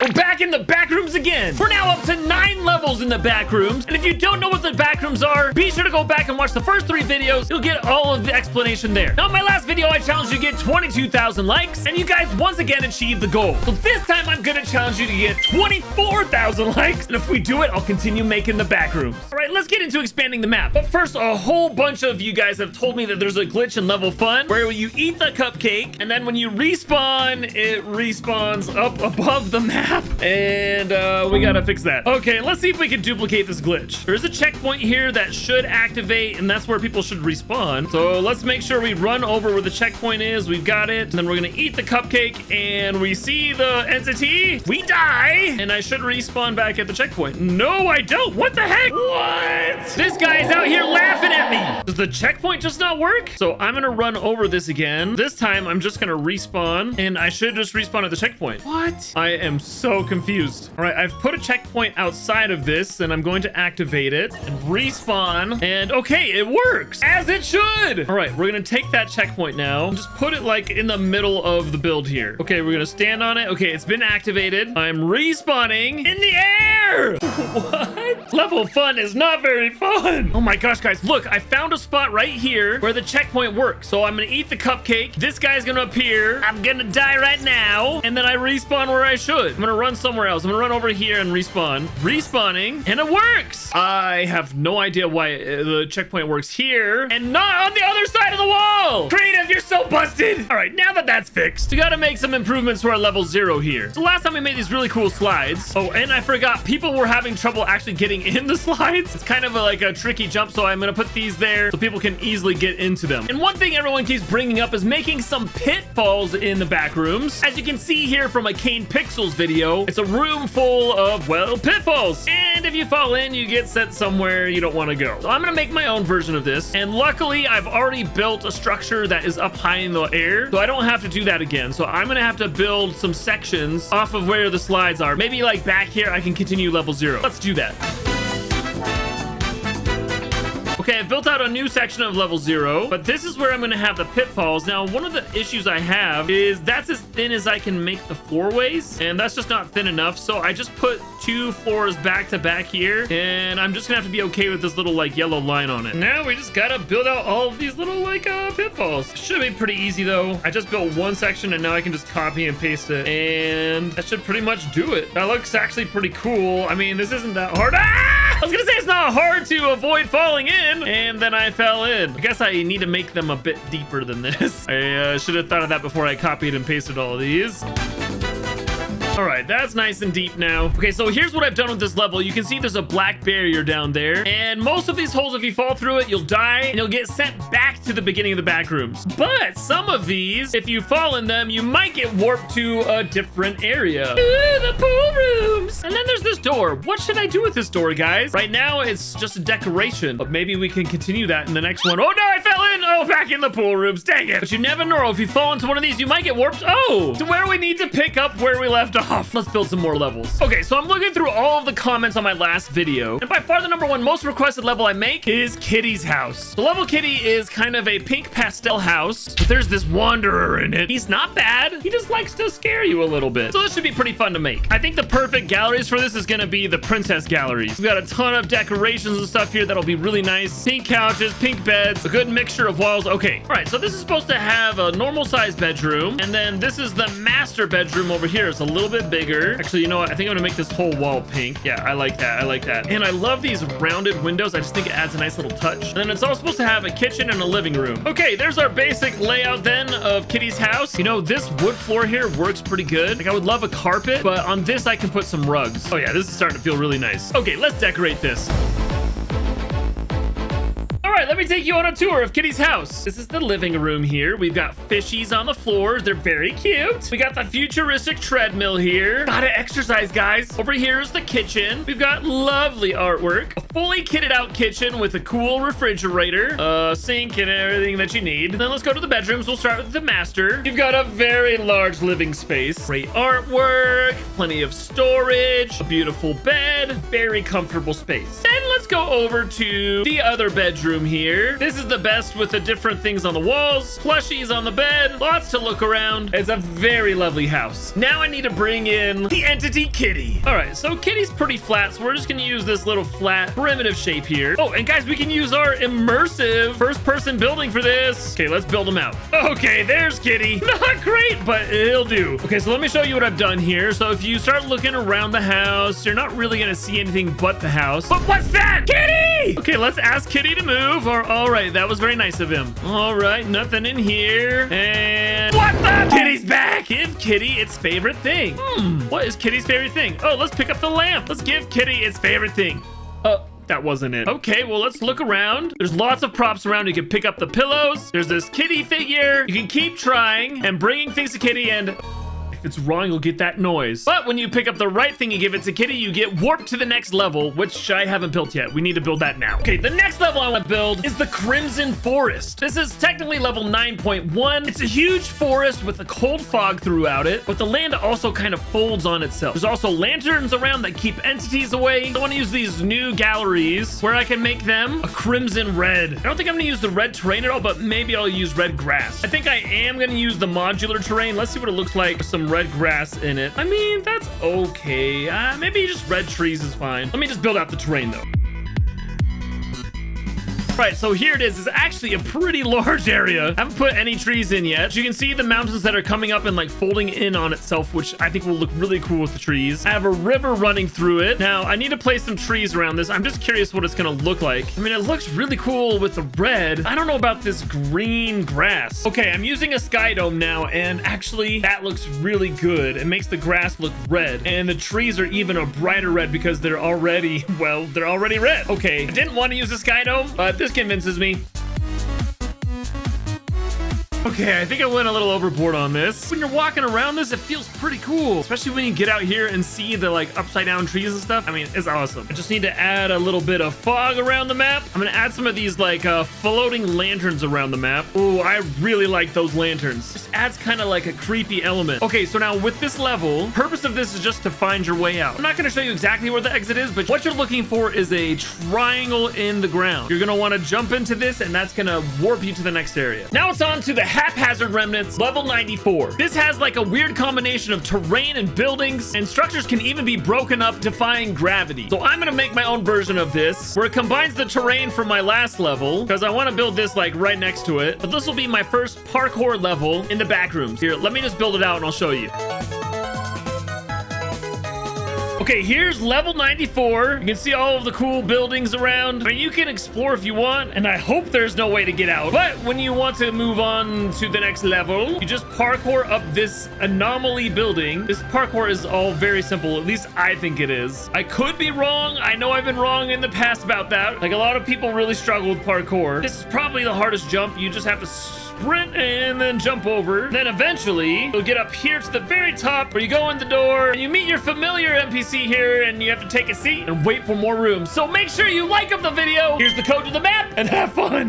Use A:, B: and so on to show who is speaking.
A: we're back in the Backrooms again. We're now up to 9 levels in the Backrooms. And if you don't know what the Backrooms are, be sure to go back and watch the first 3 videos. You'll get all of the explanation there. Now, in my last video, I challenged you to get 22,000 likes, and you guys once again achieved the goal. So this time, I'm gonna challenge you to get 24,000 likes. And if we do it, I'll continue making the Backrooms. All right, let's get into expanding the map. But first, a whole bunch of you guys have told me that there's a glitch in level fun where you eat the cupcake, and then when you respawn, it respawns up above the map. And we gotta fix that. Okay, let's see if we can duplicate this glitch. There's a checkpoint here that should activate, and that's where people should respawn. So let's make sure we run over where the checkpoint is. We've got it. And then we're gonna eat the cupcake, and we see the entity. We die, and I should respawn back at the checkpoint. No, I don't. What the heck? What? This guy is out here laughing at me. Does the checkpoint just not work? So I'm gonna run over this again. This time I'm just gonna respawn, and I should just respawn at the checkpoint. What? I am so confused. All right, I've put a checkpoint outside of this, and I'm going to activate it and respawn. And okay, it works as it should. All right, we're gonna take that checkpoint now. Just put it like in the middle of the build here. Okay, we're gonna stand on it. Okay, it's been activated. I'm respawning in the air. What? Level fun is not very fun. Oh my gosh, guys, look, I found a spot right here where the checkpoint works. So I'm gonna eat the cupcake. This guy's gonna appear. I'm gonna die right now, and then I respawn where I should. I'm gonna run somewhere else. I'm gonna run over here and respawn. Respawning, and it works. I have no idea why the checkpoint works here and not on the other side of the wall. Creative, you're so busted. All right, now that that's fixed, we gotta make some improvements to our level 0 here. So last time we made these really cool slides. Oh, and I forgot, people were having trouble actually getting in the slides. It's kind of like a tricky jump, so I'm gonna put these there so people can easily get into them. And one thing everyone keeps bringing up is making some pitfalls in the Backrooms. As you can see here from a Kane Pixels video, it's a room full of, well, pitfalls. And if you fall in, you get sent somewhere you don't want to go. So I'm gonna make my own version of this. And luckily, I've already built a structure that is up high in the air, so I don't have to do that again. So I'm gonna have to build some sections off of where the slides are. Maybe like back here, I can continue level 0. Let's do that. Okay, I've built out a new section of level 0, but this is where I'm going to have the pitfalls. Now, one of the issues I have is that's as thin as I can make the floorways, and that's just not thin enough. So I just put 2 floors back to back here, and I'm just going to have to be okay with this little like yellow line on it. Now we just got to build out all of these little like pitfalls. Should be pretty easy though. I just built one section, and now I can just copy and paste it, and that should pretty much do it. That looks actually pretty cool. I mean, this isn't that hard. I was gonna say it's not hard to avoid falling in, and then I fell in. I guess I need to make them a bit deeper than this. I should have thought of that before I copied and pasted all of these. All right, that's nice and deep now. Okay, so here's what I've done with this level. You can see there's a black barrier down there, and most of these holes, if you fall through it, you'll die, and you'll get sent back to the beginning of the Backrooms. But some of these, if you fall in them, you might get warped to a different area. Ooh, the pool rooms. And then there's this door. What should I do with this door, guys? Right now, it's just a decoration, but maybe we can continue that in the next one. Oh, no, I fell in. Oh, back in the pool rooms. Dang it. But you never know. If you fall into one of these, you might get warped. Oh, to where we need to pick up where we left off. Let's build some more levels. Okay, so I'm looking through all of the comments on my last video, and by far the #1 most requested level I make is Kitty's house. The level Kitty is kind of a pink pastel house, but there's this wanderer in it. He's not bad. He just likes to scare you a little bit. So this should be pretty fun to make. I think the perfect galleries for this is gonna be the princess galleries. We've got a ton of decorations and stuff here that'll be really nice. Pink couches, pink beds, a good mixture of walls. Okay, all right, so this is supposed to have a normal sized bedroom, and then this is the master bedroom over here. It's a little bit bigger. Actually, you know what? I think I'm gonna make this whole wall pink. Yeah, I like that. I like that. And I love these rounded windows. I just think it adds a nice little touch. And then it's all supposed to have a kitchen and a living room. Okay, there's our basic layout then of Kitty's house. You know, this wood floor here works pretty good. Like, I would love a carpet, but on this I can put some rugs. Oh yeah, this is starting to feel really nice. Okay, let's decorate this. All right, let me take you on a tour of Kitty's house. This is the living room here. We've got fishies on the floor. They're very cute. We got the futuristic treadmill here. Gotta exercise, guys. Over here is the kitchen. We've got lovely artwork, a fully kitted out kitchen with a cool refrigerator, sink, and everything that you need. Then let's go to the bedrooms. We'll start with the master. You've got a very large living space, great artwork, plenty of storage, a beautiful bed, very comfortable space. Then let's go over to the other bedroom here. This is the best with the different things on the walls, plushies on the bed, lots to look around. It's a very lovely house. Now I need to bring in the entity Kitty. All right, so Kitty's pretty flat, so we're just gonna use this little flat primitive shape here. Oh, and guys, we can use our immersive first-person building for this. Okay, let's build them out. Okay, there's Kitty. Not great, but it'll do. Okay, so let me show you what I've done here. So if you start looking around the house, you're not really gonna see anything but the house. But what's that? Kitty! Okay, let's ask Kitty to move. All right, that was very nice of him. All right, nothing in here. And what the? Kitty's back. Give Kitty its favorite thing. What is Kitty's favorite thing? Oh, let's pick up the lamp. Let's give Kitty its favorite thing. That wasn't it. Okay, well, let's look around. There's lots of props around. You can pick up the pillows. There's this Kitty figure. You can keep trying and bringing things to Kitty, and if it's wrong, you'll get that noise. But when you pick up the right thing, you give it to Kitty, you get warped to the next level, which I haven't built yet. We need to build that now. Okay, the next level I want to build is the Crimson Forest. This is technically level 9.1. It's a huge forest with a cold fog throughout it, but the land also kind of folds on itself. There's also lanterns around that keep entities away. I want to use these new galleries where I can make them a crimson red. I don't think I'm going to use the red terrain at all, but maybe I'll use red grass. I think I am going to use the modular terrain. Let's see what it looks like with some red grass in it. I mean, that's okay. Maybe just red trees is fine. Let me just build out the terrain though. Right, so here it is. It's actually a pretty large area. I haven't put any trees in yet. You can see the mountains that are coming up and like folding in on itself, which I think will look really cool with the trees. I have a river running through it. Now, I need to place some trees around this. I'm just curious what it's gonna look like. I mean, it looks really cool with the red. I don't know about this green grass. Okay, I'm using a sky dome now, and actually, that looks really good. It makes the grass look red, and the trees are even a brighter red because they're already, well, they're already red. Okay, I didn't want to use a sky dome, but this convinces me. Okay, I think I went a little overboard on this. When you're walking around this, it feels pretty cool, especially when you get out here and see the like upside down trees and stuff. I mean, it's awesome. I just need to add a little bit of fog around the map. I'm gonna add some of these like floating lanterns around the map. Oh, I really like those lanterns. Just adds kind of like a creepy element. Okay, so now with this level, purpose of this is just to find your way out. I'm not gonna show you exactly where the exit is, but what you're looking for is a triangle in the ground. You're gonna want to jump into this, and that's gonna warp you to the next area. Now it's on to the Haphazard remnants, level 94. This has like a weird combination of terrain and buildings, and structures can even be broken up, defying gravity. So I'm gonna make my own version of this, where it combines the terrain from my last level, because I want to build this like right next to it. But this will be my first parkour level in the Backrooms. Here, let me just build it out and I'll show you. Okay, here's level 94. You can see all of the cool buildings around. I mean, you can explore if you want, and I hope there's no way to get out. But when you want to move on to the next level, you just parkour up this anomaly building. This parkour is all very simple. At least I think it is. I could be wrong. I know I've been wrong in the past about that. Like, a lot of people really struggle with parkour. This is probably the hardest jump. You just have to sprint and then jump over. Then eventually, you'll get up here to the very top where you go in the door and you meet your familiar NPC here, and you have to take a seat and wait for more room. So make sure you like up the video. Here's the code to the map and have fun.